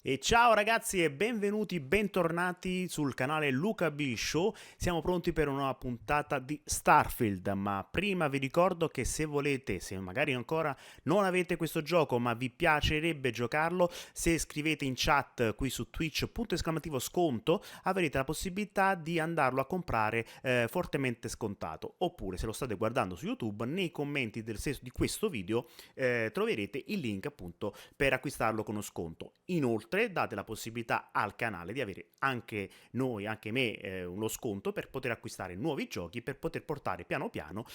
E ciao ragazzi e benvenuti, bentornati sul canale Luca B Show. Siamo pronti per una nuova puntata di Starfield, ma prima vi ricordo che se volete, se magari ancora non avete questo gioco ma vi piacerebbe giocarlo, se scrivete in chat qui su Twitch punto esclamativo sconto avrete la possibilità di andarlo a comprare fortemente scontato. Oppure se lo state guardando su YouTube, nei commenti di questo video troverete il link appunto per acquistarlo con uno sconto. Inoltre date la possibilità al canale di avere anche noi, anche me, uno sconto per poter acquistare nuovi giochi, per poter portare piano piano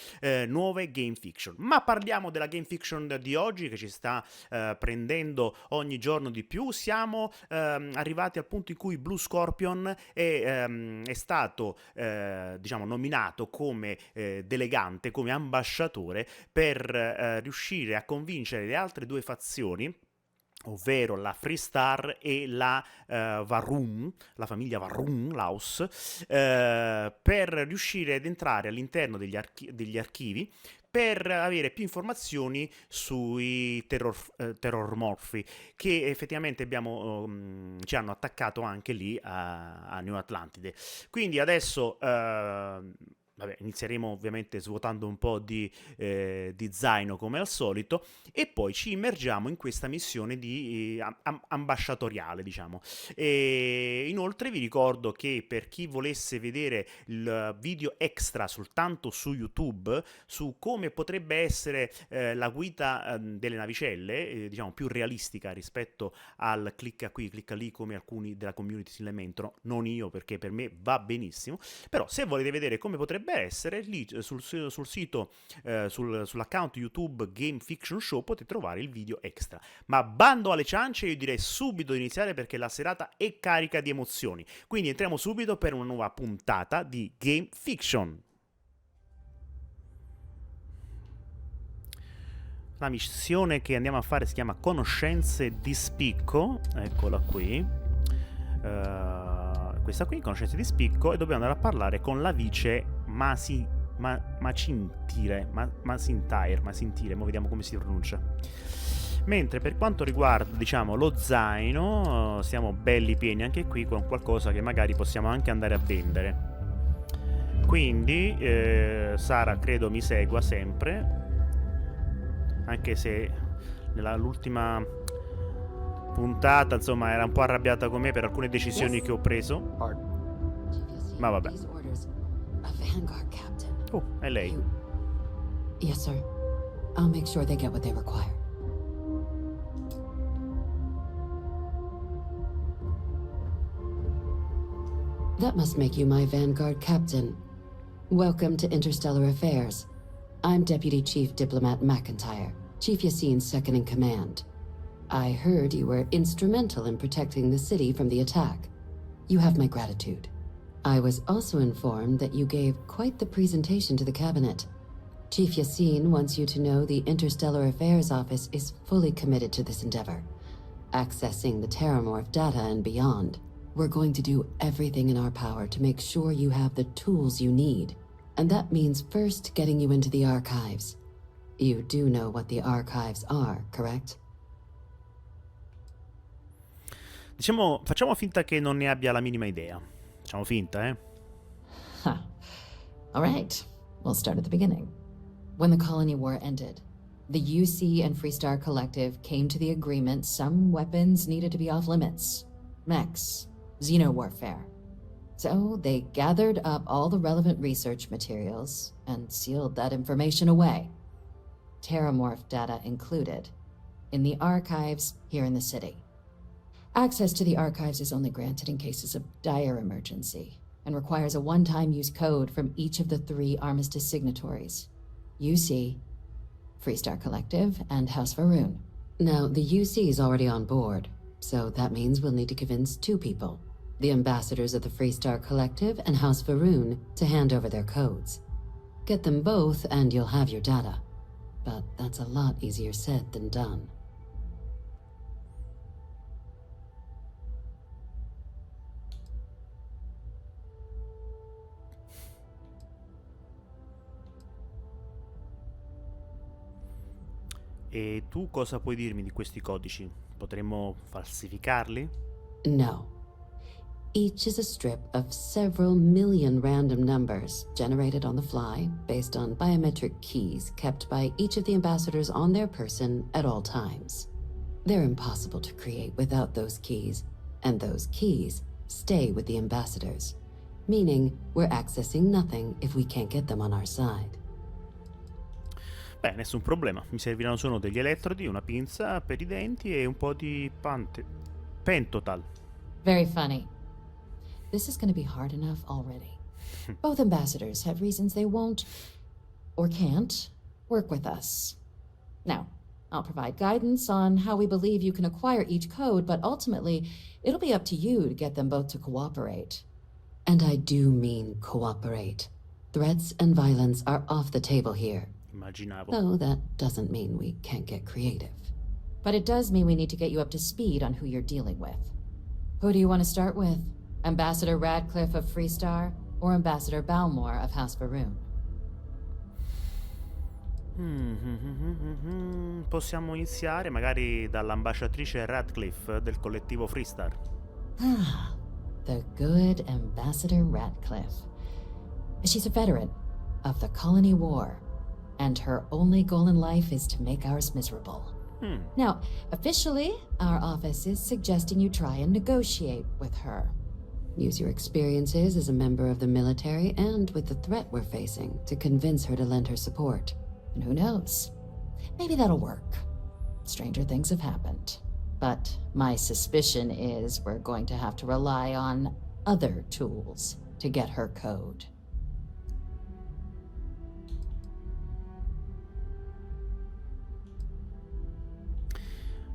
nuove Gamefiction. Ma parliamo della Gamefiction di oggi che ci sta prendendo ogni giorno di più. Siamo arrivati al punto in cui bluescorpion è stato diciamo nominato come delegante, come ambasciatore per riuscire a convincere le altre due fazioni, ovvero la Freestar e la Varun, la famiglia Varun, Laos, per riuscire ad entrare all'interno degli archivi per avere più informazioni sui terrormorfi che effettivamente ci hanno attaccato anche lì a New Atlantide. Quindi adesso vabbè, inizieremo ovviamente svuotando un po' di zaino come al solito e poi ci immergiamo in questa missione di ambasciatoriale, diciamo. E inoltre vi ricordo che per chi volesse vedere il video extra soltanto su YouTube su come potrebbe essere la guida delle navicelle, diciamo più realistica rispetto al clicca qui, clicca lì come alcuni della community si lamentano, non io perché per me va benissimo, però se volete vedere come potrebbe essere, lì sul sito, sull'account YouTube Gamefiction Show potete trovare il video extra. Ma bando alle ciance, io direi subito di iniziare perché la serata è carica di emozioni. Quindi entriamo subito per una nuova puntata di Gamefiction. La missione che andiamo a fare si chiama Conoscenze di spicco, eccola qui. Questa qui, Conoscenze di spicco, e dobbiamo andare a parlare con la vice Macintire, mo vediamo come si pronuncia. Mentre per quanto riguarda, diciamo, lo zaino, siamo belli pieni anche qui con qualcosa che magari possiamo anche andare a vendere. Quindi Sara credo mi segua sempre, anche se l'ultima puntata insomma era un po' arrabbiata con me per alcune decisioni che ho preso. Ma vabbè. Oh, è lei. Yes, sir. I'll make sure they get what they require. That must make you my Vanguard captain. Welcome to Interstellar Affairs. I'm Deputy Chief Diplomat McIntyre, Chief Yassine's second in command. I heard you were instrumental in protecting the city from the attack. You have my gratitude. I was also informed that you gave quite the presentation to the cabinet. Chief Yassine wants you to know the Interstellar Affairs Office is fully committed to this endeavor, accessing the Terramorph data and beyond. We're going to do everything in our power to make sure you have the tools you need. And that means first getting you into the archives. You do know what the archives are, correct? Diciamo, facciamo finta che non ne abbia la minima idea. Facciamo finta, eh? Huh. All right. We'll start at the beginning. When the colony war ended, the UC and Freestar Collective came to the agreement some weapons needed to be off limits. Mechs, xenowarfare. So they gathered up all the relevant research materials and sealed that information away. Terramorph data included, in the archives here in the city. Access to the archives is only granted in cases of dire emergency and requires a one-time use code from each of the 3 Armistice signatories. UC, Freestar Collective, and House Varun. Now, the UC is already on board, so that means we'll need to convince 2 people, the ambassadors of the Freestar Collective and House Varun, to hand over their codes. Get them both and you'll have your data. But that's a lot easier said than done. E tu cosa puoi dirmi di questi codici? Potremmo falsificarli? No. Each is a strip of several million random numbers generated on the fly based on biometric keys kept by each of the ambassadors on their person at all times. They're impossible to create without those keys, and those keys stay with the ambassadors, meaning we're accessing nothing if we can't get them on our side. Beh, nessun problema. Mi serviranno solo degli elettrodi, una pinza per i denti e un po' di pentotal. Very funny. This is going to be hard enough already. Both ambassadors have reasons they won't, or can't, work with us. Now, I'll provide guidance on how we believe you can acquire each code, but ultimately, it'll be up to you to get them both to cooperate. And I do mean cooperate. Threats and violence are off the table here. Immaginavo. Though that doesn't mean we can't get creative. But it does mean we need to get you up to speed on who you're dealing with. Who do you want to start with? Ambassador Radcliffe of Freestar or Ambassador Balmore of House Varun? Possiamo iniziare magari dall'ambasciatrice Radcliffe del collettivo Freestar. Ah, the good Ambassador Radcliffe. She's a veteran of the Colony War, and her only goal in life is to make ours miserable. Now, officially, our office is suggesting you try and negotiate with her. Use your experiences as a member of the military and with the threat we're facing to convince her to lend her support. And who knows? Maybe that'll work. Stranger things have happened. But my suspicion is we're going to have to rely on other tools to get her code.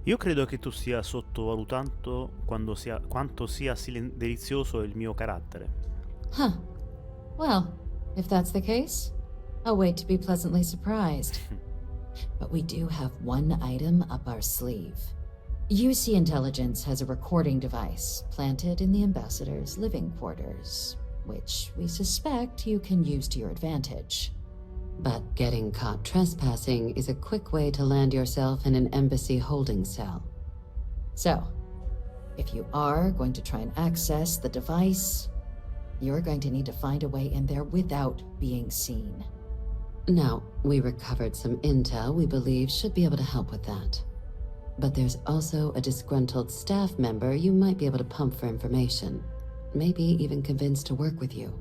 Io credo che tu stia sottovalutando quanto sia delizioso il mio carattere. Huh. Well, if that's the case, I'll wait to be pleasantly surprised. But we do have one item up our sleeve. UC Intelligence has a recording device planted in the ambassador's living quarters, which we suspect you can use to your advantage. But getting caught trespassing is a quick way to land yourself in an embassy holding cell. So, if you are going to try and access the device, you're going to need to find a way in there without being seen. Now, we recovered some intel we believe should be able to help with that. But there's also a disgruntled staff member you might be able to pump for information, maybe even convince to work with you.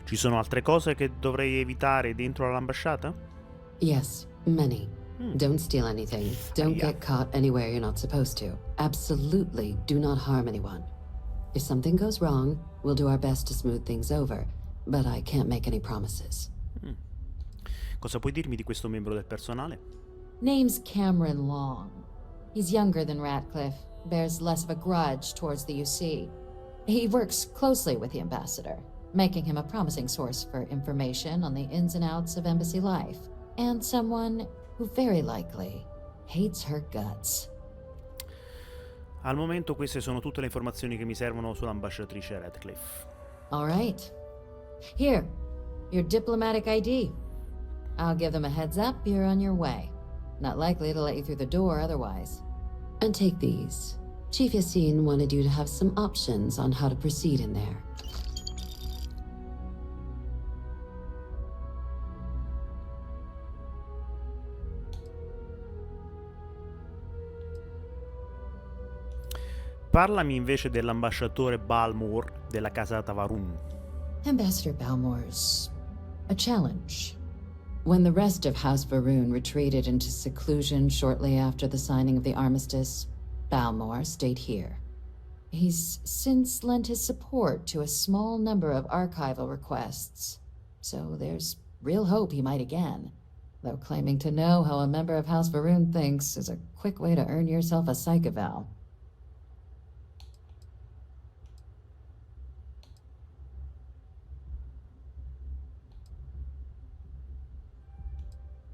Ci sono altre cose che dovrei evitare dentro l'ambasciata? Yes, many. Don't steal anything. Don't Yeah. get caught anywhere you're not supposed to. Absolutely do not harm anyone. If something goes wrong, we'll do our best to smooth things over, but I can't make any promises. Cosa puoi dirmi di questo membro del personale? Name's Cameron Long. He's younger than Ratcliffe, bears less of a grudge towards the UC. He works closely with the ambassador, making him a promising source for information on the ins and outs of embassy life, and someone who very likely hates her guts. Al momento queste sono tutte le informazioni che mi servono sull'ambasciatrice Radcliffe. All right. Here, your diplomatic ID. I'll give them a heads up you're on your way. Not likely to let you through the door otherwise. And take these. Chief Yassine wanted you to have some options on how to proceed in there. Parlami invece dell'ambasciatore Balmore della casata Varun. Ambassador Balmore's a challenge. When the rest of House Varun retreated into seclusion shortly after the signing of the armistice, Balmore stayed here. He's since lent his support to a small number of archival requests, so there's real hope he might again, though claiming to know how a member of House Varun thinks is a quick way to earn yourself a psych eval.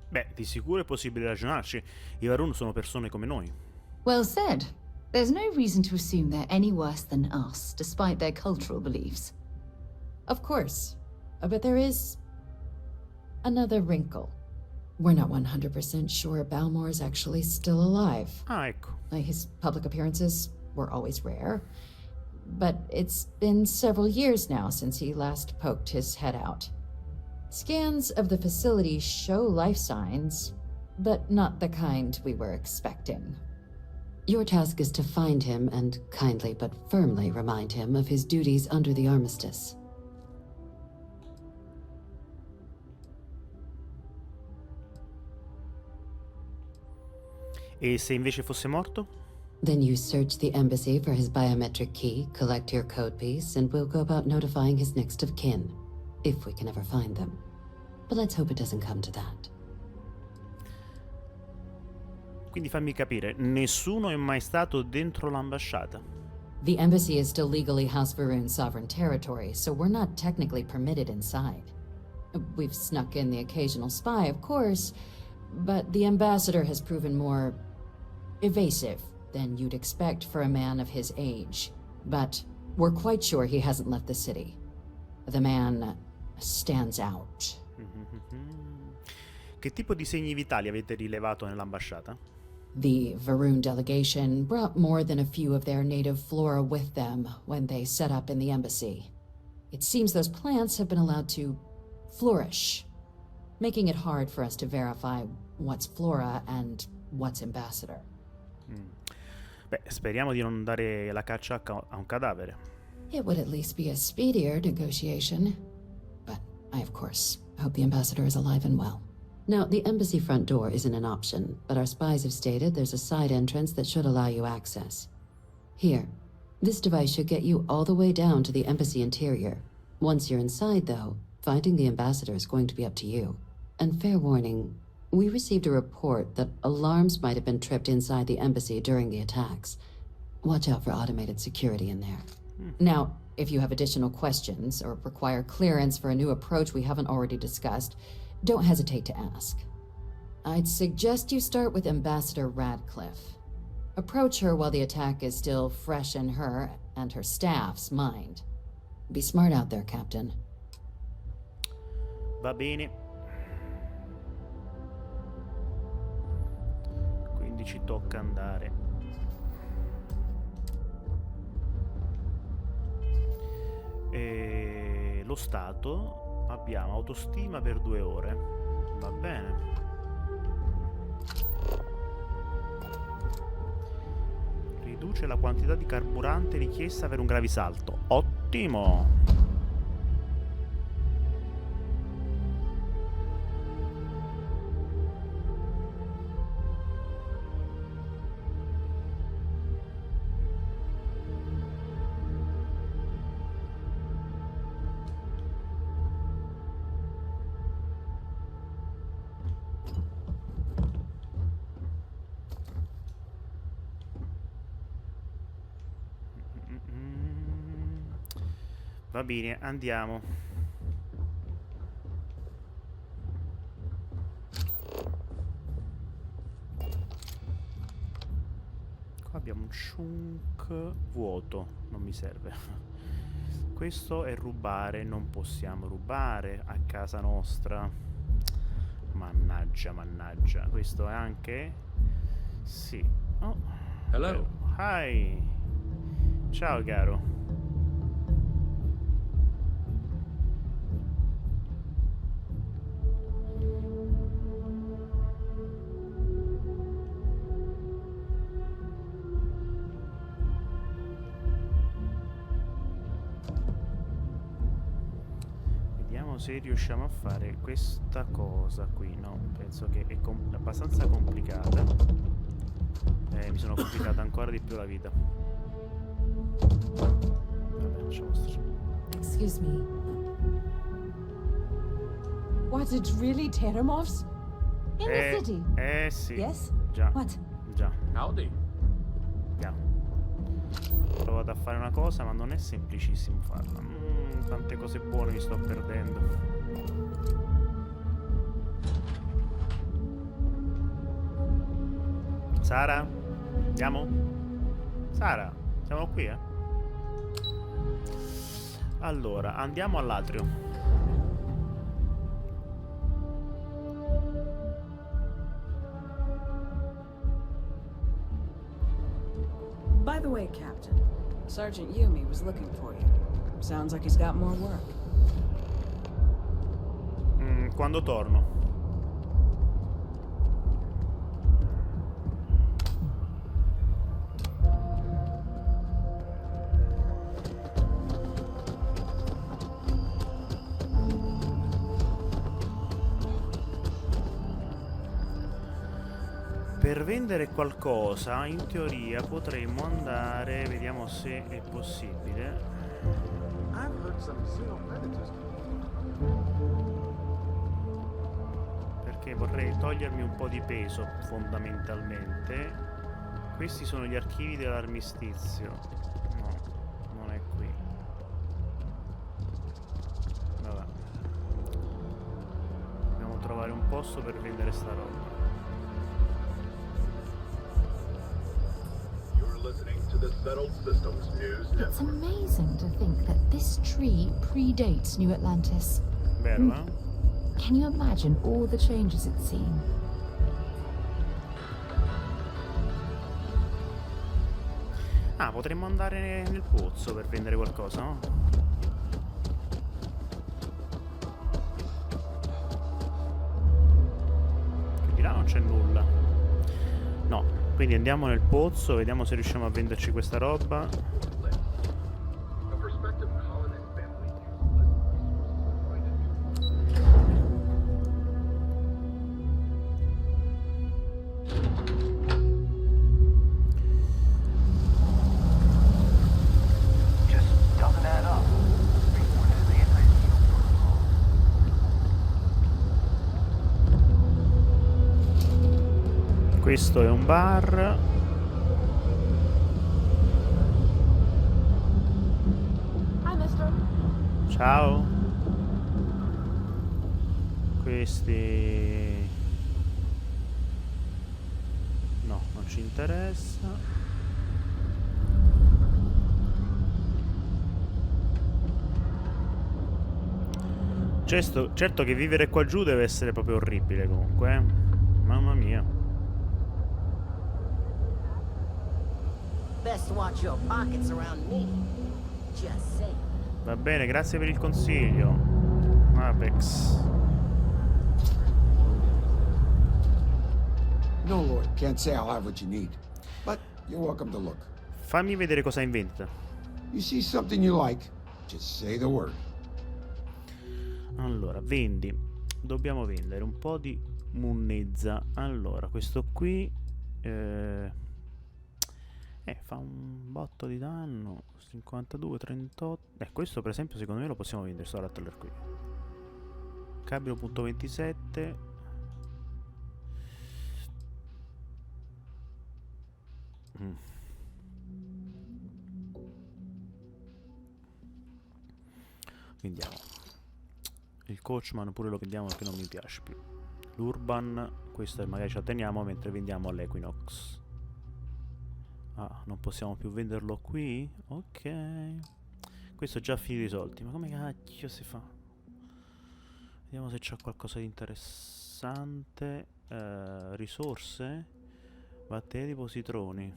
Beh, di sicuro è possibile ragionarci. I Varun sono persone come noi. Well said. There's no reason to assume they're any worse than us, despite their cultural beliefs. Of course. But there is another wrinkle. We're not 100% sure Balmore is actually still alive. Ah, ecco. His public appearances were always rare, but it's been several years now since he last poked his head out. Scans of the facility show life signs, but not the kind we were expecting. Your task is to find him and kindly but firmly remind him of his duties under the armistice. E se invece fosse morto? Then you search the embassy for his biometric key, collect your code piece, and we'll go about notifying his next of kin, if we can ever find them. But let's hope it doesn't come to that. Quindi fammi capire, nessuno è mai stato dentro l'ambasciata? The embassy is still legally House Varun's sovereign territory, so we're not technically permitted inside. We've snuck in the occasional spy, of course, but the ambassador has proven more evasive than you'd expect for a man of his age. But we're quite sure he hasn't left the city. The man stands out. Che tipo di segni vitali avete rilevato nell'ambasciata? The Varun delegation brought more than a few of their native flora with them when they set up in the embassy. It seems those plants have been allowed to flourish, making it hard for us to verify what's flora and what's ambassador. Beh, speriamo di non dare la caccia a un cadavere. It would at least be a speedier negotiation. But I, of course, hope the ambassador is alive and well. Now, the embassy front door isn't an option, but our spies have stated there's a side entrance that should allow you access. Here, this device should get you all the way down to the embassy interior. Once you're inside, though, finding the ambassador is going to be up to you. And fair warning, we received a report that alarms might have been tripped inside the embassy during the attacks. Watch out for automated security in there. Now, if you have additional questions or require clearance for a new approach we haven't already discussed, don't hesitate to ask. I'd suggest you start with Ambassador Radcliffe. Approach her while the attack is still fresh in her and her staff's mind. Be smart out there, Captain. Va bene. Quindi ci tocca andare. E lo stato, abbiamo autostima per 2 ore. Va bene. Riduce la quantità di carburante richiesta per un gravisalto. Ottimo. Va bene, andiamo. Qua abbiamo un chunk vuoto, non mi serve. Questo è rubare, non possiamo rubare a casa nostra. Mannaggia, mannaggia. Questo è anche? Sì. Oh. Hello. Hi. Ciao, caro. Se riusciamo a fare questa cosa qui. No, penso che è abbastanza complicata. Mi sono complicata ancora di più la vita. Vabbè, lasciamo stare. Excuse me. What, it's really Terramorphs? In the city? Sì. Yes? Già. What? Già. Howdy. Andiamo. Ho provato a fare una cosa, ma non è semplicissimo farla. Tante cose buone mi sto perdendo. Sara? Andiamo? Sara, siamo qui, Allora, andiamo all'atrio. By the way, Captain, Sergeant Yumi was looking for you. Sounds like he's got more work. Quando torno? Per vendere qualcosa, in teoria potremmo andare, vediamo se è possibile. Perché vorrei togliermi un po' di peso, fondamentalmente. Questi sono gli archivi dell'armistizio. No, non è qui. Vabbè. Dobbiamo trovare un posto per vendere sta roba. It's amazing to think that this tree predates New Atlantis. Vero, Can you imagine all the changes it's seen? Ah, potremmo andare nel pozzo per vendere qualcosa, no? Che di là non c'è nulla. No. Quindi andiamo nel pozzo, vediamo se riusciamo a venderci questa roba. Questo è un bar. Hi, mister. Ciao. Questi... no, non ci interessa. Certo che vivere qua giù deve essere proprio orribile comunque, Mamma mia. Best watch your pockets around me. Just say. Va bene, grazie per il consiglio. Apex. No, Lord, can't say I'll have what you need. But you're welcome to look. Fammi vedere cosa hai in vendita. You see something you like, just say the word. Allora, vendi. Dobbiamo vendere un po' di munnezza. Allora, questo qui fa un botto di danno. 52, 38. Questo per esempio secondo me lo possiamo vendere sto rattler qui. Cabrio punto 27. Vendiamo. Il coachman pure lo vendiamo perché non mi piace più. L'urban, questo magari ci atteniamo mentre vendiamo all'Equinox. Ah, non possiamo più venderlo qui? Ok. Questo è già finito i soldi. Ma come cacchio si fa? Vediamo se c'è qualcosa di interessante. Risorse? Batterie di positroni.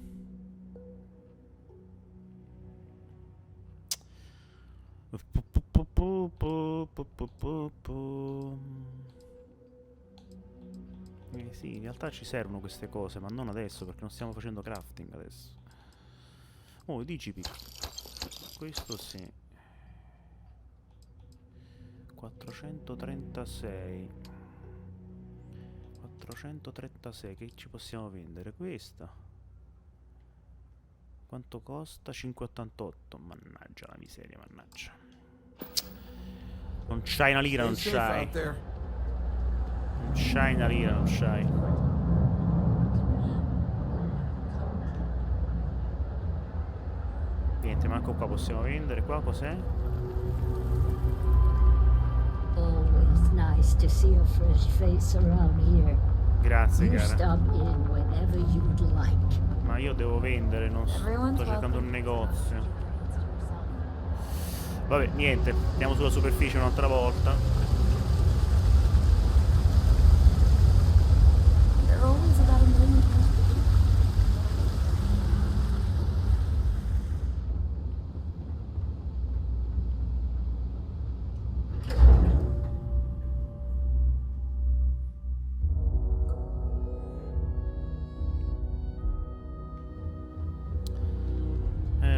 Sì, in realtà ci servono queste cose, ma non adesso, perché non stiamo facendo crafting adesso. Oh, DGP. Questo sì. 436. 436, che ci possiamo vendere? Questa. Quanto costa? 5,88. Mannaggia la miseria, mannaggia. Non c'hai una lira, non c'hai. Non c'hai una lira, non c'hai. Niente, manco qua possiamo vendere. Qua cos'è? Always nice to see a fresh face around here. Grazie, You cara. stop in whenever you'd like. Ma io devo vendere, non sto cercando un negozio. Vabbè, niente, andiamo sulla superficie un'altra volta.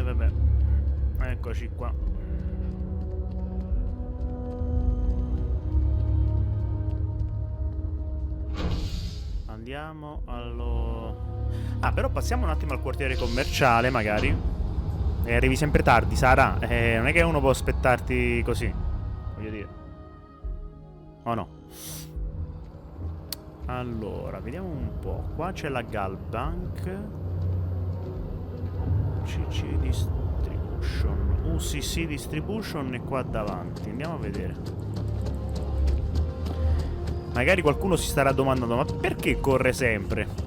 Vabbè, eccoci qua. Andiamo Ah, però passiamo un attimo al quartiere commerciale, magari. E arrivi sempre tardi, Sara. Non è che uno può aspettarti così, voglio dire. Oh no. Allora, vediamo un po'. Qua c'è la Galbank. CC Distribution. UCC Distribution è qua davanti. Andiamo a vedere. Magari qualcuno si starà domandando: ma perché corre sempre?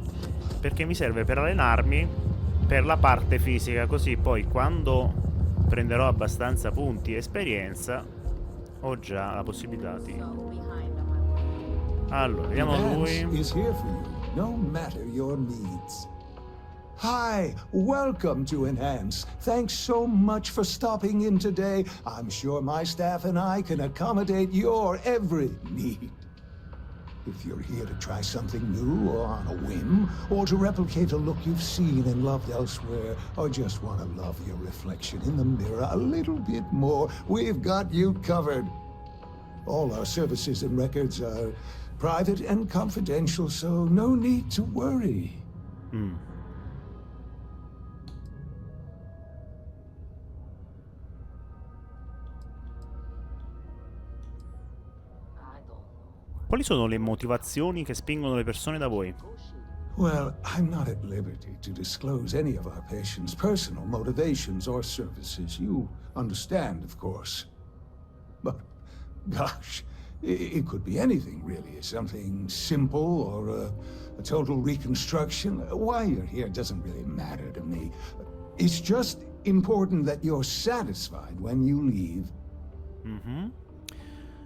Perché mi serve per allenarmi per la parte fisica, così poi quando prenderò abbastanza punti e esperienza ho già la possibilità di... Allora, vediamo lui. Is here for you, no matter your needs. Hi, welcome to Enhance. Thanks so much for stopping in today. I'm sure my staff and I can accommodate your every need. If you're here to try something new or on a whim, or to replicate a look you've seen and loved elsewhere, or just want to love your reflection in the mirror a little bit more, we've got you covered. All our services and records are private and confidential, so no need to worry. Quali sono le motivazioni che spingono le persone da voi? Well, I'm not at liberty to disclose any of our patients' personal motivations or services. You understand, of course. But, gosh, it could be anything, really. Something simple or a total reconstruction. Why you're here doesn't really matter to me. It's just important that you're satisfied when you leave.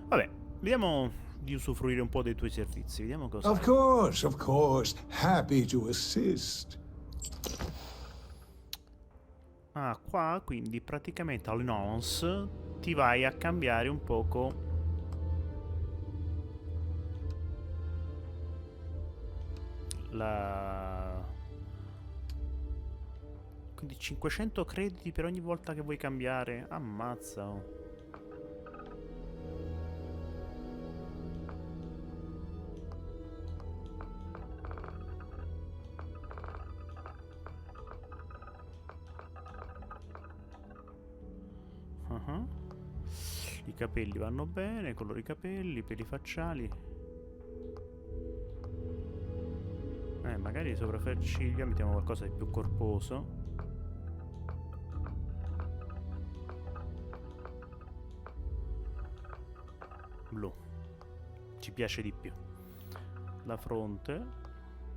Vabbè, vediamo di usufruire un po' dei tuoi servizi. Vediamo cosa... Of course. Happy to assist. Ah, qua quindi praticamente all'annonce ti vai a cambiare un poco la... Quindi 500 crediti per ogni volta che vuoi cambiare. Ammazza, oh. I capelli vanno bene, colori capelli, peli facciali. Magari sopracciglia mettiamo qualcosa di più corposo. Blu. Ci piace di più. La fronte,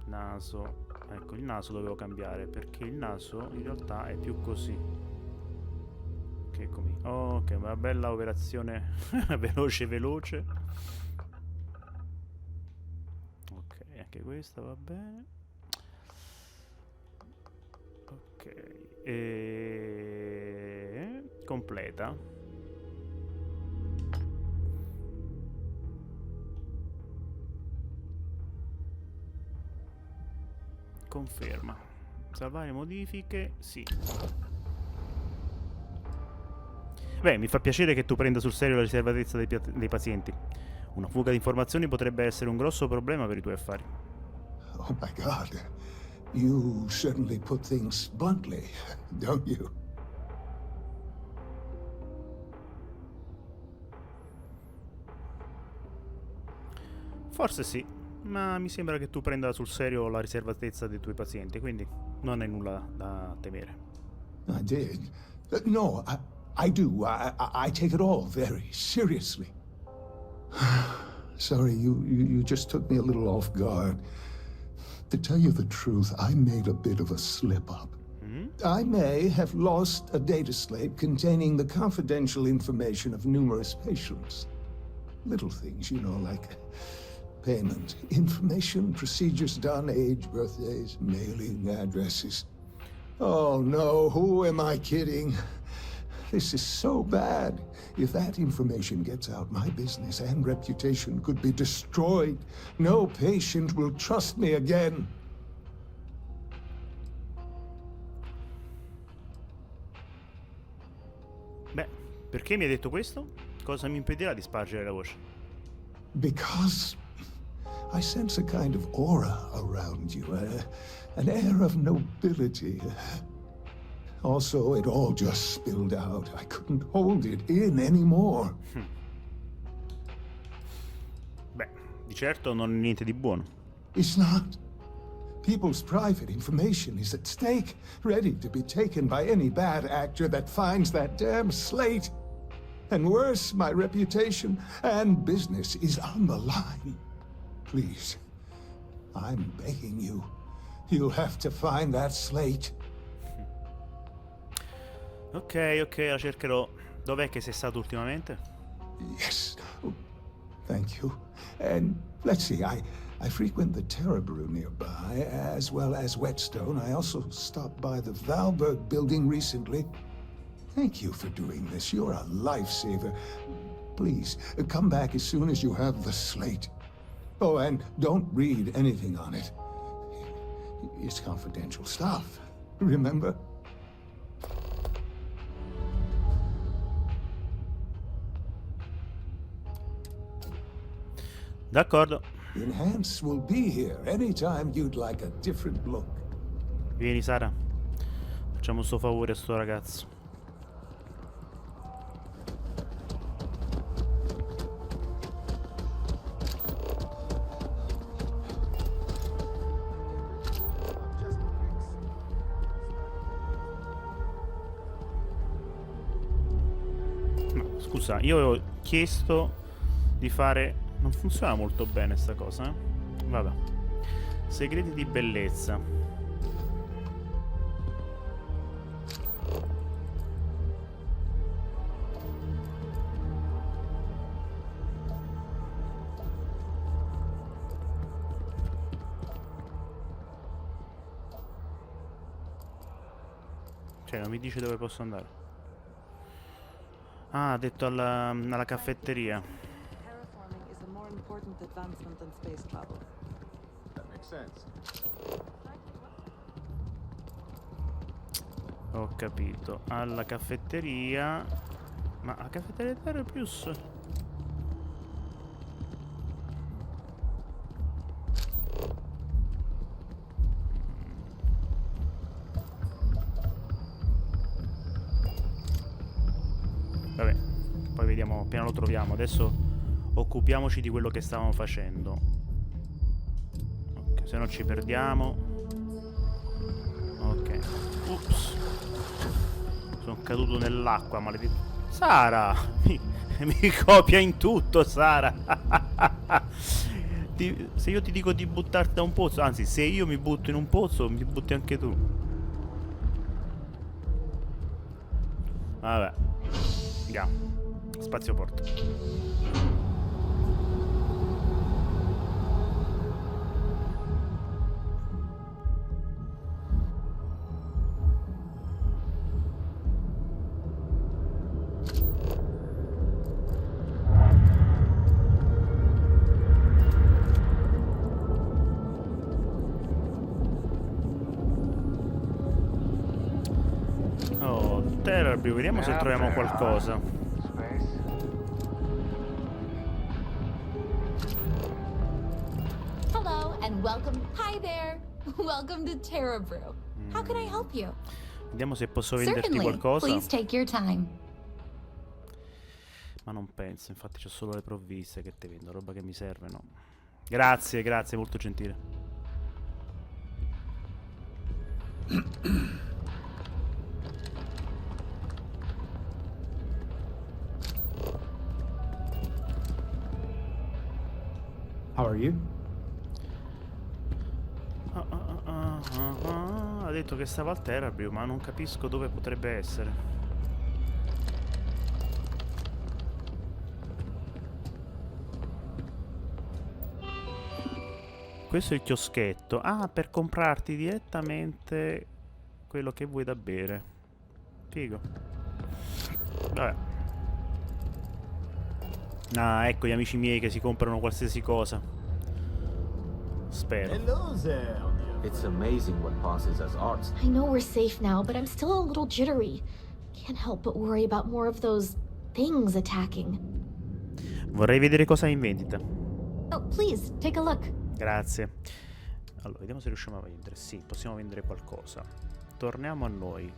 naso. Ecco, il naso dovevo cambiare perché il naso in realtà è più così. Ok, una bella operazione veloce. Ok, anche questa va bene. Ok, completa. Conferma. Salvare modifiche, sì. Beh, mi fa piacere che tu prenda sul serio la riservatezza dei pazienti. Una fuga di informazioni potrebbe essere un grosso problema per i tuoi affari. Oh my God. You certainly put things bluntly, don't you? Forse sì, ma mi sembra che tu prenda sul serio la riservatezza dei tuoi pazienti, quindi non hai nulla da temere. I did. No, I do. I take it all very seriously. Sorry, you just took me a little off guard. To tell you the truth, I made a bit of a slip-up. I may have lost a data slate containing the confidential information of numerous patients. Little things, you know, like payment, information, procedures done, age, birthdays, mailing addresses. Oh no, who am I kidding? This is so bad. If that information gets out, my business and reputation could be destroyed. No patient will trust me again. Beh, perché mi hai detto questo? Cosa mi impedirà di spargere la voce? Because I sense a kind of aura around you, an air of nobility. Also, it all just spilled out. I couldn't hold it in anymore. Beh, di certo non è niente di buono. It's not. People's private information is at stake, ready to be taken by any bad actor that finds that damn slate. And worse, my reputation and business is on the line. Please, I'm begging you. You'll have to find that slate. Ok, la cercherò. Dov'è che sei stato ultimamente? Yes. Oh, thank you. And let's see, I frequent the Terror Brew nearby, as well as Whetstone. I also stopped by the Valberg building recently. Thank you for doing this. You're a lifesaver. Please, come back as soon as you have the slate. Oh, and don't read anything on it. It's confidential stuff, remember? D'accordo. Enhance will be here anytime you'd like a different look. Vieni, Sara. Facciamo sto favore a sto ragazzo. No, scusa, io avevo chiesto di fare... Non funziona molto bene sta cosa, eh? Vabbè. Segreti di bellezza. Cioè, non mi dice dove posso andare. Ah, ha detto alla caffetteria. Terraforming is a more important advancement than space travel. That makes sense. Ho capito. Alla caffetteria. Ma la caffetteria di Terra Plus? Vabbè, poi vediamo, appena lo troviamo. Adesso occupiamoci di quello che stavamo facendo. Ok, se no ci perdiamo. Ok. Ups. Sono caduto nell'acqua, maledetto. Sara! Mi copia in tutto, Sara! Se io ti dico di buttarti da un pozzo, anzi, se io mi butto in un pozzo, mi butti anche tu. Vabbè. Andiamo. Spazio porto. Oh, Terrorby, vediamo se troviamo qualcosa. Hello and welcome. Hi there. Welcome to Terra Brew. How can I help you? Vediamo se posso venderti Certainly. qualcosa. Please take your time. Ma non penso, infatti c'ho solo le provviste che te vendo, roba che mi serve, no. Grazie, grazie, molto gentile. How are you? Ha detto che stavolta era blu, ma non capisco dove potrebbe essere. Questo è il chioschetto. Ah, per comprarti direttamente quello che vuoi da bere. Figo. Vabbè. Ah, ecco gli amici miei che si comprano qualsiasi cosa. Spero. Hello there. It's amazing what passes as art. I know we're safe now, but I'm still a little jittery. Can't help but worry about more of those things attacking. Vorrei vedere cosa hai in vendita. Oh, please, take a look. Grazie. Allora, vediamo se riusciamo a vendere. Sì, possiamo vendere qualcosa. Torniamo a noi.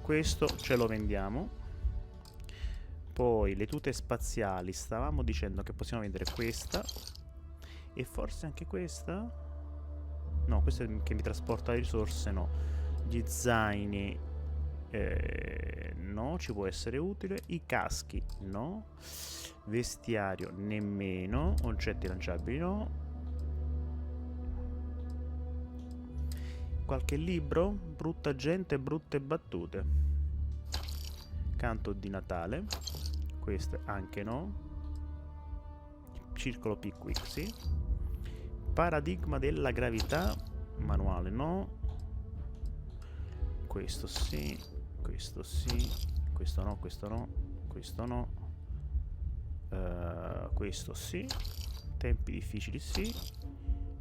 Questo ce lo vendiamo. Poi le tute spaziali. Stavamo dicendo che possiamo vendere questa. E forse anche questa? No, questa che mi trasporta le risorse, no. Gli zaini, no, ci può essere utile. I caschi, no. Vestiario, nemmeno. Oggetti lanciabili, no. Qualche libro? Brutta gente, brutte battute. Canto di Natale. Questo anche no. Circolo Pickwick, sì. Paradigma della gravità. Manuale, no. Questo sì. Questo sì. Questo no, questo no. Questo no. Questo sì. Tempi difficili, sì.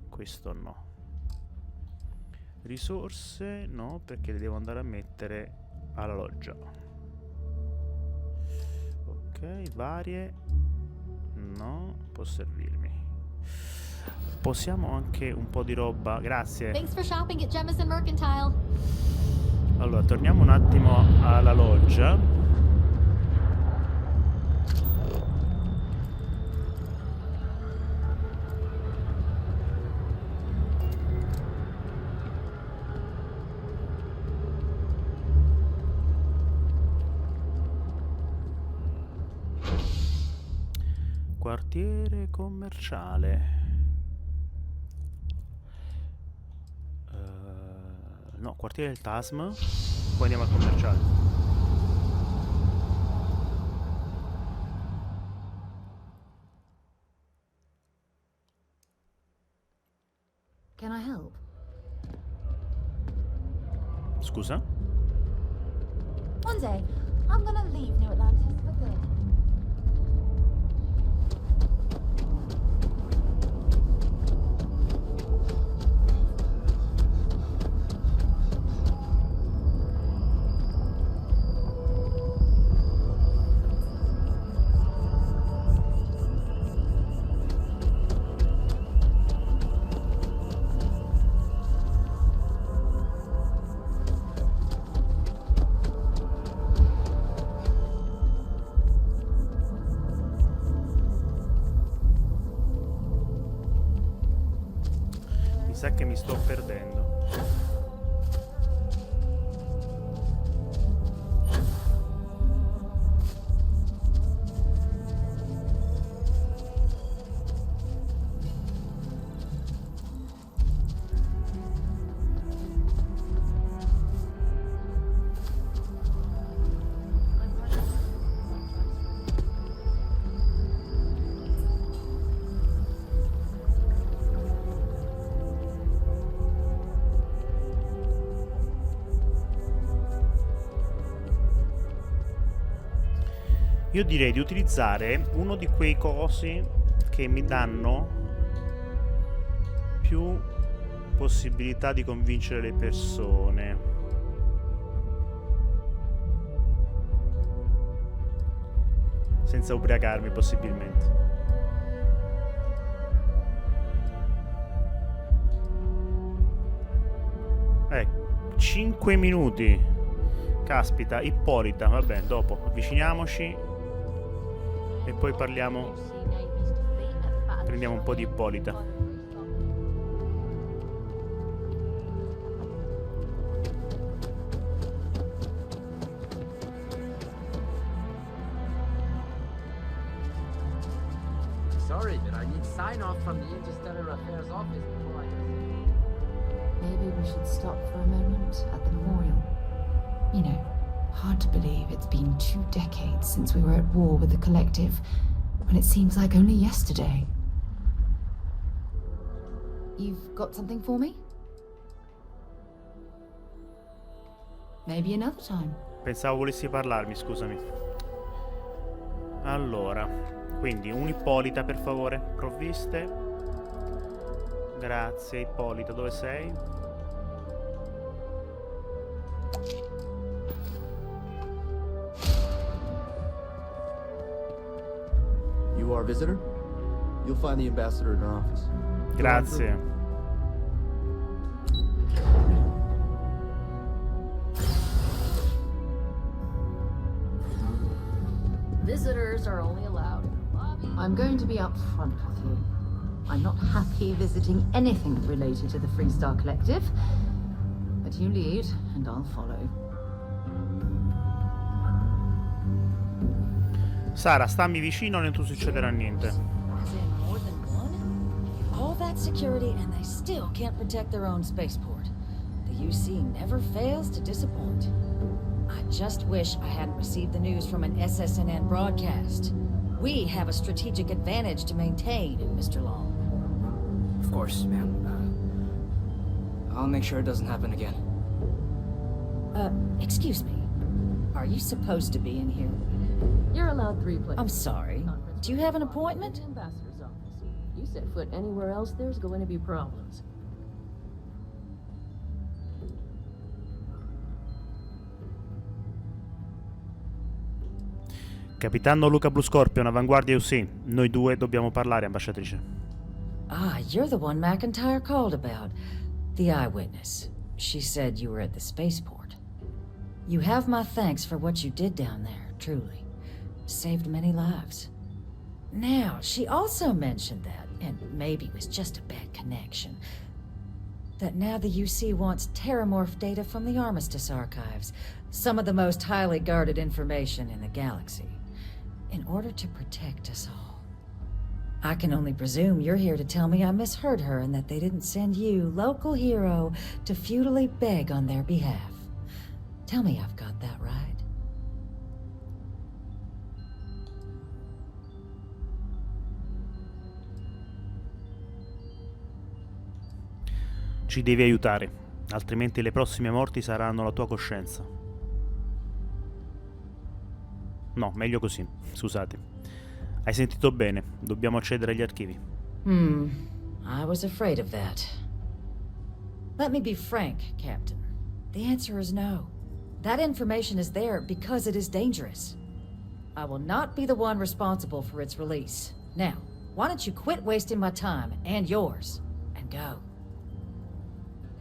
Questo no. Risorse no, perché le devo andare a mettere alla loggia. Ok, varie no, può servirmi. Possiamo anche un po' di roba, grazie. Thanks for shopping at Jemison Mercantile. Allora, torniamo un attimo alla loggia. Quartiere commerciale. No, quartiere del TASM. Poi andiamo al commerciale. Can I help? Scusa? One day, I'm gonna leave New Atlantis for good. Mi sa che mi sto perdendo. Io direi di utilizzare uno di quei cosi che mi danno più possibilità di convincere le persone. Senza ubriacarmi, possibilmente. 5 minuti. Caspita, Ippolita. Vabbè, dopo avviciniamoci e poi parliamo. Prendiamo un po' di Ippolita. Sorry, but I need sign off from the Interstellar Affairs office before I can. Maybe we should stop for a moment at the memorial. You know, hard to believe it's been 2 decades since we were at war with the collective, when it seems like only yesterday. You've got something for me? Maybe another time. Pensavo volessi parlarmi, scusami. Allora, quindi un'Ippolita per favore, provviste. Grazie Ippolita, dove sei? You are a visitor? You'll find the ambassador in her office. Grazie. Visitors are only allowed in the lobby. I'm going to be up front with you. I'm not happy visiting anything related to the Freestar collective, but you lead and I'll follow. Sara, stammi vicino, non ti succederà niente. As in more than one? All that security and they still can't protect their own spaceport. The UC never fails to disappoint. I just wish I hadn't received the news from an SSNN broadcast. We have a strategic advantage to maintain, Mr. Long. Of course, ma'am. I'll make sure it doesn't happen again. Excuse me. Are you supposed to be in here? You're allowed 3 places. I'm sorry. Do you have an appointment? Ambassador's office. You set foot anywhere else, there's going to be problems. Capitano Luca Bluescorpion, avanguardia UC. Noi due dobbiamo parlare, ambasciatrice. Ah, you're the one McIntyre called about. The eyewitness. She said you were at the spaceport. You have my thanks for what you did down there, truly. Saved many lives. Now, she also mentioned that, and maybe it was just a bad connection, that now the UC wants terramorph data from the Armistice archives, some of the most highly guarded information in the galaxy, in order to protect us all. I can only presume you're here to tell me I misheard her and that they didn't send you, local hero, to futilely beg on their behalf. Tell me I've got that right. Ci devi aiutare, altrimenti le prossime morti saranno la tua coscienza. No, meglio così, scusate. Hai sentito bene, dobbiamo accedere agli archivi. I was afraid of that. Let me be frank, Captain. The answer is no. That information is there because it is dangerous. I will not be the one responsible for its release. Now, why don't you quit wasting my time and yours, and go.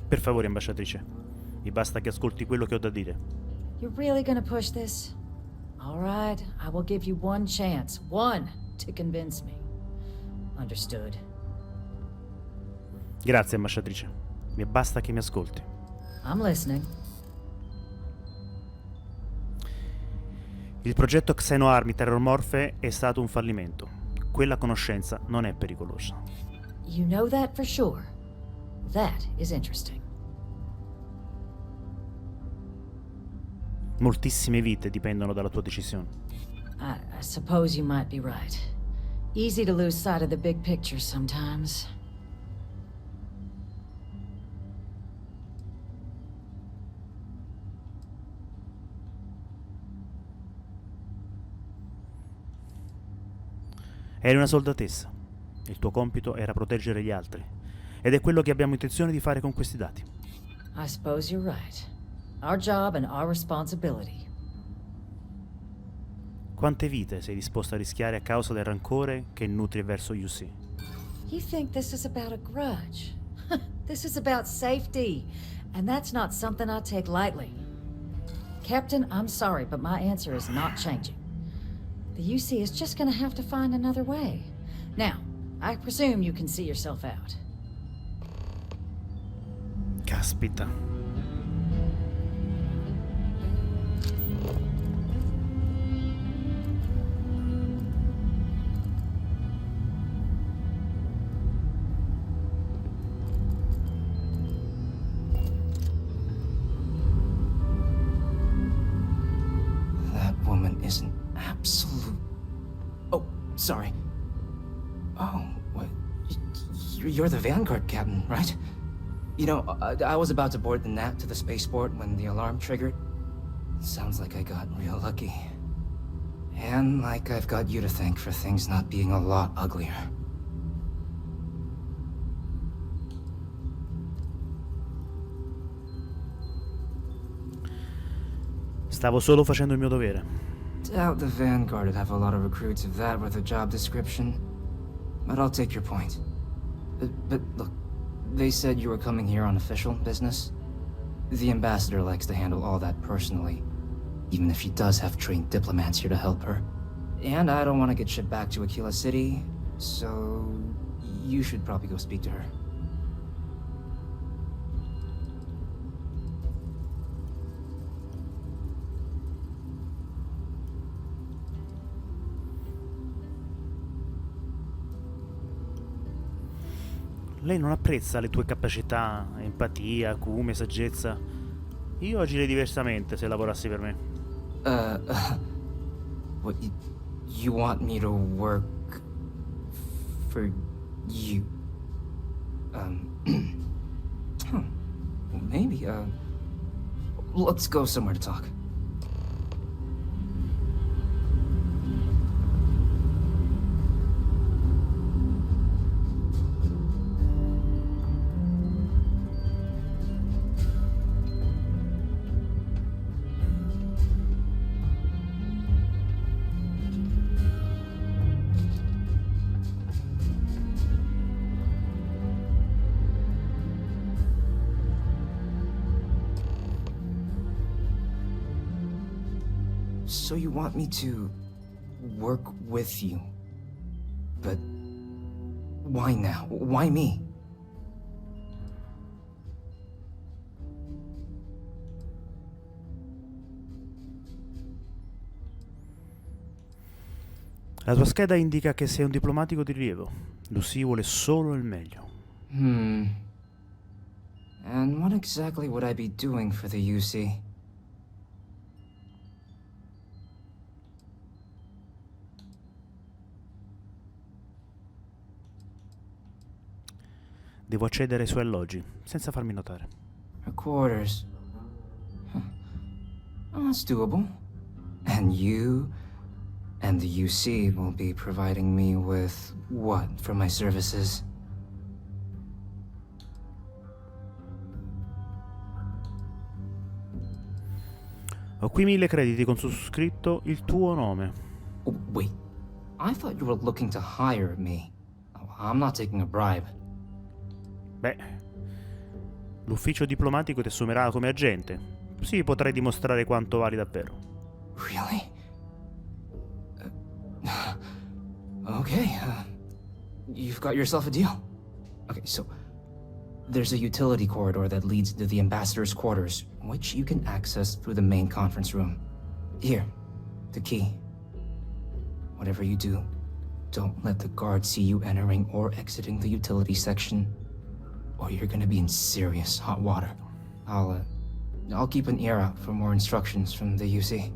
Per favore, ambasciatrice. Mi basta che ascolti quello che ho da dire. You're really gonna push this? All right, I will give you one chance. One to convince me. Understood. Grazie, ambasciatrice. Mi basta che mi ascolti. I'm listening. Il progetto Xenoarmi Terrormorphe è stato un fallimento. Quella conoscenza non è pericolosa. You know that for sure. That is interesting. Moltissime vite dipendono dalla tua decisione. I suppose you might be right. Easy to lose sight of the big picture sometimes. Eri una soldatessa. Il tuo compito era proteggere gli altri. Ed è quello che abbiamo intenzione di fare con questi dati. I suppose you're right. Our job and our responsibility. Quante vite sei disposto a rischiare a causa del rancore che nutri verso UC? You think this is about a grudge? This is about safety, and that's not something I take lightly. Captain, I'm sorry, but my answer is not changing. The UC is just gonna have to find another way. Now, I presume you can see yourself out. Caspita. sorry. Oh, what? You're the Vanguard captain, right? You know, I was about to board the Nat to the spaceport when the alarm triggered. Sounds like I got real lucky. And like I've got you to thank for things not being a lot uglier. Stavo solo facendo il mio dovere. Doubt the Vanguard would have a lot of recruits if that were the job description. But I'll take your point. But look, they said you were coming here on official business. The ambassador likes to handle all that personally, even if she does have trained diplomats here to help her. And I don't want to get shipped back to Aquila City, so you should probably go speak to her. Lei non apprezza le tue capacità, empatia, acume, saggezza. Io agirei diversamente se lavorassi per me. What, you want me to work for you? Maybe, let's go somewhere to talk. So you want me to work with you? But why now? Why me? La tua scheda indica che sei un diplomatico di rilievo. Lucy vuole solo il meglio. And what exactly would I be doing for the UC? Devo accedere ai suoi alloggi, senza farmi notare. Her quarters. Huh. Oh, that's doable. And you and the UC will be providing me with what for my services? Ho qui 1000 crediti con su scritto il tuo nome. Oh, wait, I thought you were looking to hire me. Oh, I'm not taking a bribe. Beh, l'ufficio diplomatico ti assumerà come agente. Sì, potrai dimostrare quanto vali davvero. Really? Okay, you've got yourself a deal. Okay, so there's a utility corridor that leads to the ambassador's quarters, which you can access through the main conference room. Here, the key. Whatever you do, don't let the guards see you entering or exiting the utility section, or you're gonna be in serious hot water. I'll keep an ear out for more instructions from the UC.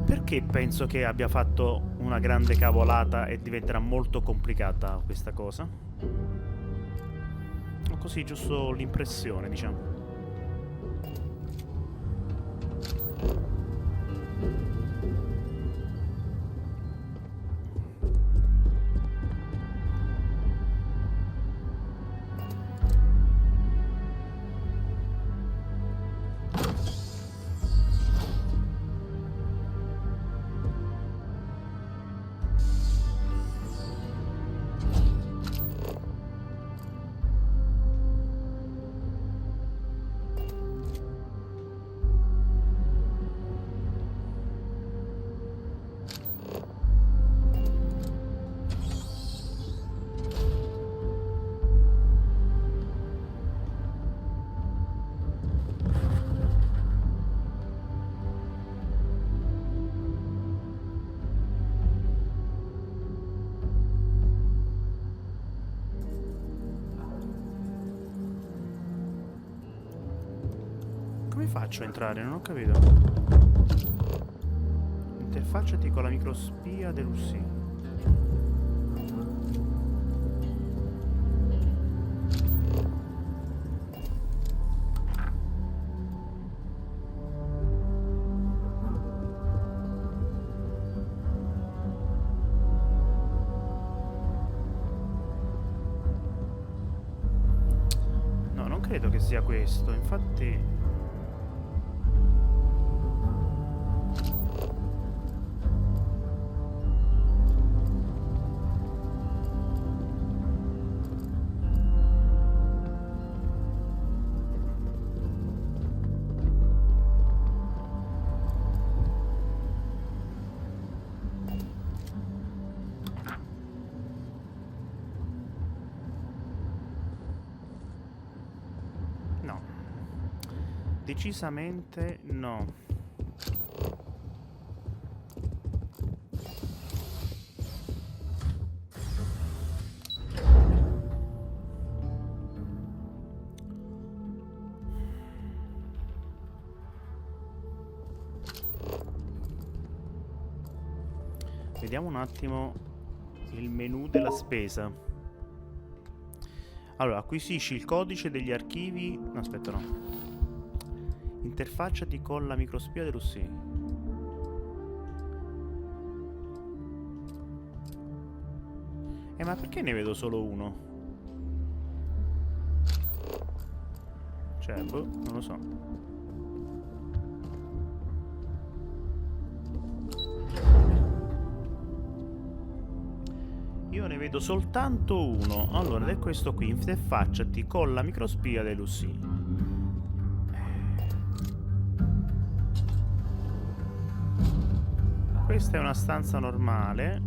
Perché penso che abbia fatto una grande cavolata e diventerà molto complicata questa cosa? Ho così giusto l'impressione, diciamo. Come faccio a entrare? Non ho capito. Interfacciati con la microspia dell'UC. No, non credo che sia questo, infatti. Decisamente no. Vediamo un attimo il menu della spesa. Allora, acquisisci il codice degli archivi. No, aspetta, no. Interfacciati con la microspia dell'UC. Ma perché ne vedo solo uno? Cioè, boh, non lo so. Io ne vedo soltanto uno. Allora, ed è questo qui. Interfacciati con la microspia dell'UC. Questa è una stanza normale.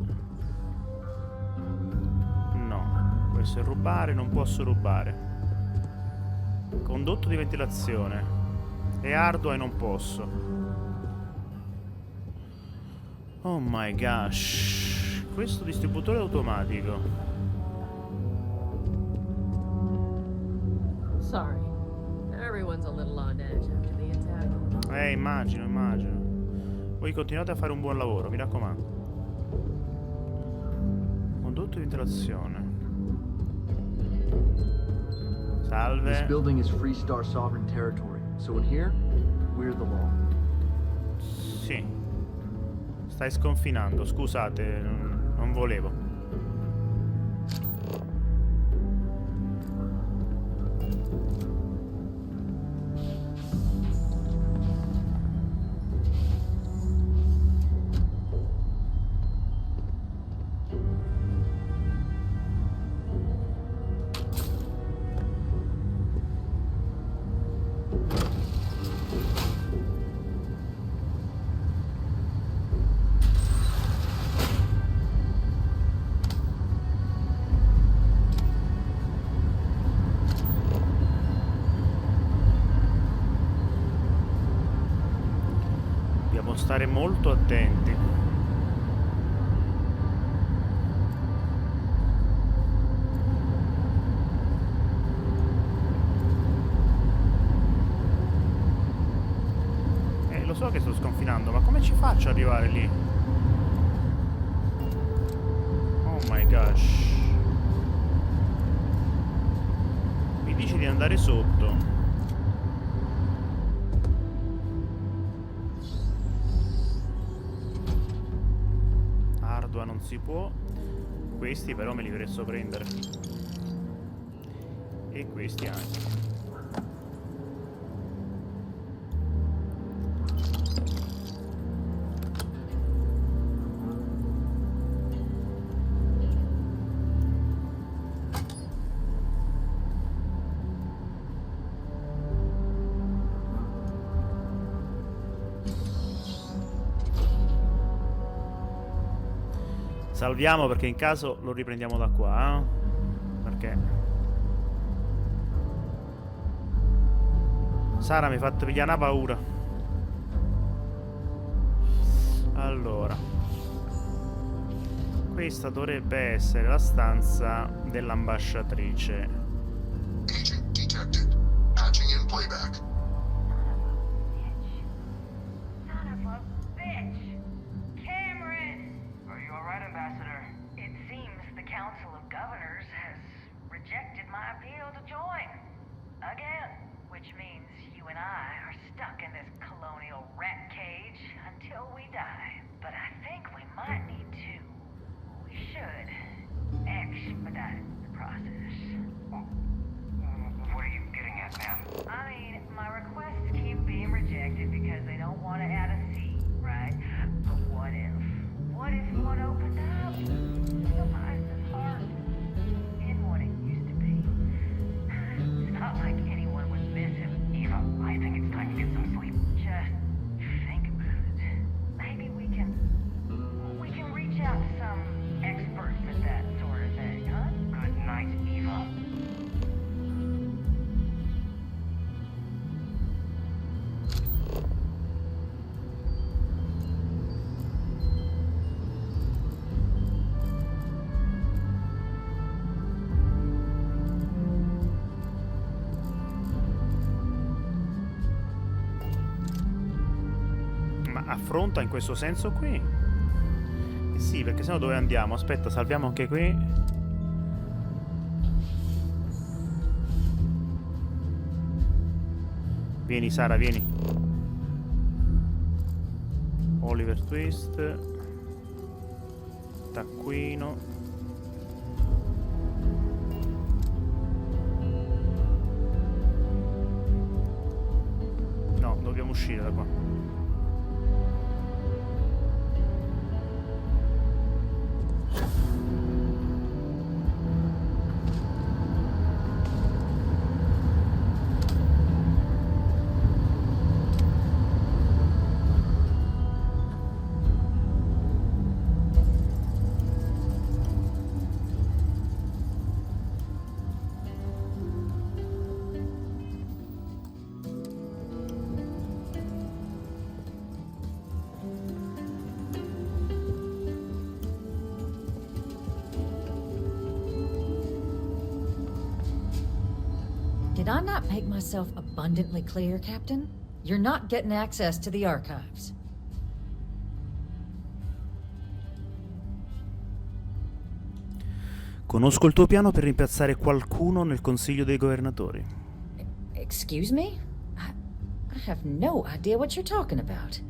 No, questo è rubare, non posso rubare. Condotto di ventilazione. È ardua e non posso. Oh my gosh. Questo distributore automatico. Sorry. Everyone's a little on edge after the attack. Immagino. Voi continuate a fare un buon lavoro, mi raccomando. Condotto di ventilazione. Salve. This building is Freestar sovereign territory. So in here, we're the law. Sì. Stai sconfinando, scusate, non volevo. Stare molto attenti. Lo so che sto sconfinando, ma come ci faccio ad arrivare lì? Oh my gosh. Mi dici di andare sotto. Non si può. Questi però me li dovrei prendere. E questi anche. Salviamo perché in caso lo riprendiamo da qua, eh? Perché Sara mi ha fatto pigliare una paura. Allora, questa dovrebbe essere la stanza dell'ambasciatrice. Agent detected. Patching in playback. Son of a bitch! Council of Governors has rejected my appeal to join. Again. Which means you and I are stuck in this colonial rat cage until we die. But I think we might need to. We should expedite the process. What are you getting at, ma'am? I mean, my requests keep being rejected because they don't want to add a seat, right? But what if? What if one opened up? Realized his heart in what it used to be. It's not like anyone would miss him. Eva, I think it's time to get some sleep. Just think about it. Maybe we can reach out to some experts at that sort of thing, huh? Good night, Eva. Affronta in questo senso qui? Sì, perché sennò dove andiamo? Aspetta, salviamo anche qui. Vieni Sara, vieni. Oliver Twist. Taccuino. No, dobbiamo uscire da qua. Did I not make myself abundantly clear, Captain? You're not getting access to the archives. Conosco il tuo piano per rimpiazzare qualcuno nel Consiglio dei Governatori. Excuse me? I have no idea what you're talking about.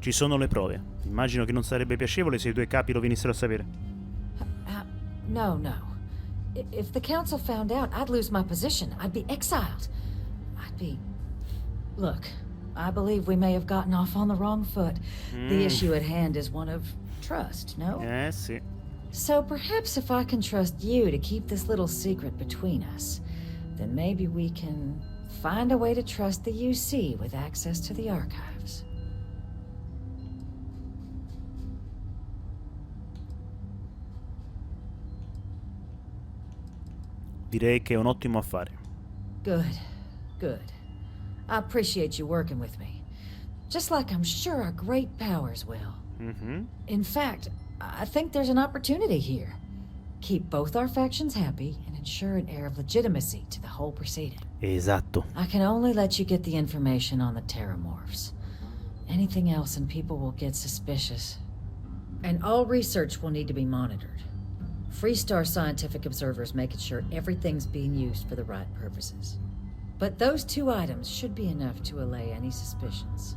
Ci sono le prove. Immagino che non sarebbe piacevole se i due capi lo venissero a sapere. No. If the council found out, I'd lose my position. I'd be exiled. Look, I believe we may have gotten off on the wrong foot. The issue at hand is one of trust, no? Sì. So perhaps if I can trust you to keep this little secret between us, then maybe we can find a way to trust the UC with access to the archives. Direi che è un ottimo affare. Good. I appreciate you working with me. Just like I'm sure our great powers will. In fact, I think there's an opportunity here. Keep both our factions happy and ensure an air of legitimacy to the whole proceeding. Esatto. I can only let you get the information on the Terramorphs. Anything else and people will get suspicious. And all research will need to be monitored. Freestar scientific observers making sure everything's being used for the right purposes. But those two items should be enough to allay any suspicions.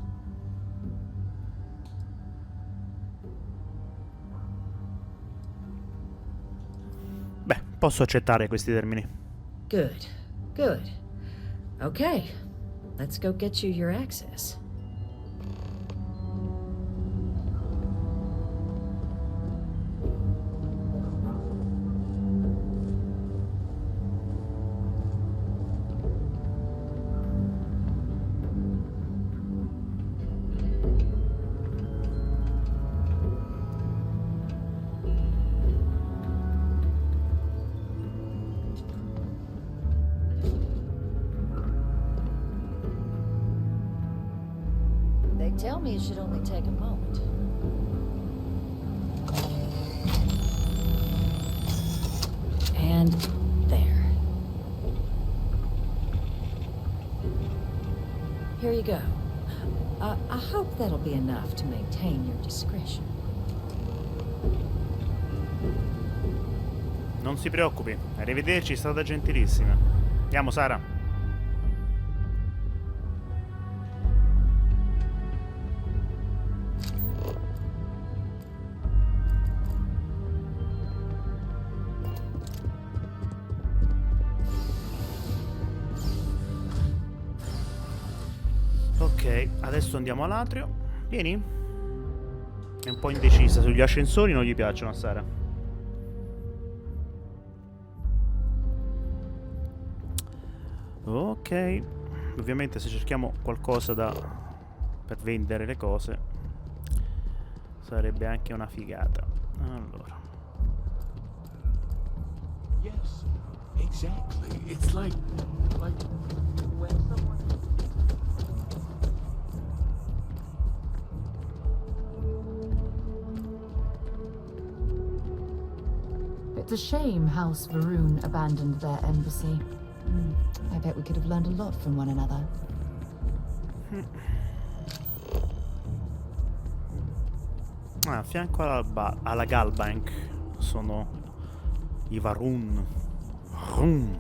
Beh, posso accettare questi termini. Good. Okay, let's go get you your access. Tell me it should only take a moment. And there. Here you go. I hope that'll be enough to maintain your discretion. Non si preoccupi, arrivederci, è stata gentilissima. Andiamo, Sara. Ok, adesso andiamo all'atrio. Vieni. È un po' indecisa sugli ascensori, non gli piacciono a Sara. Ok, ovviamente se cerchiamo qualcosa per vendere le cose sarebbe anche una figata. Allora. Yes, exactly. It's like when someone... It's a shame House Varun abandoned their embassy. I bet we could have learned a lot from one another. A fianco alla Galbank sono i Varun. Varun.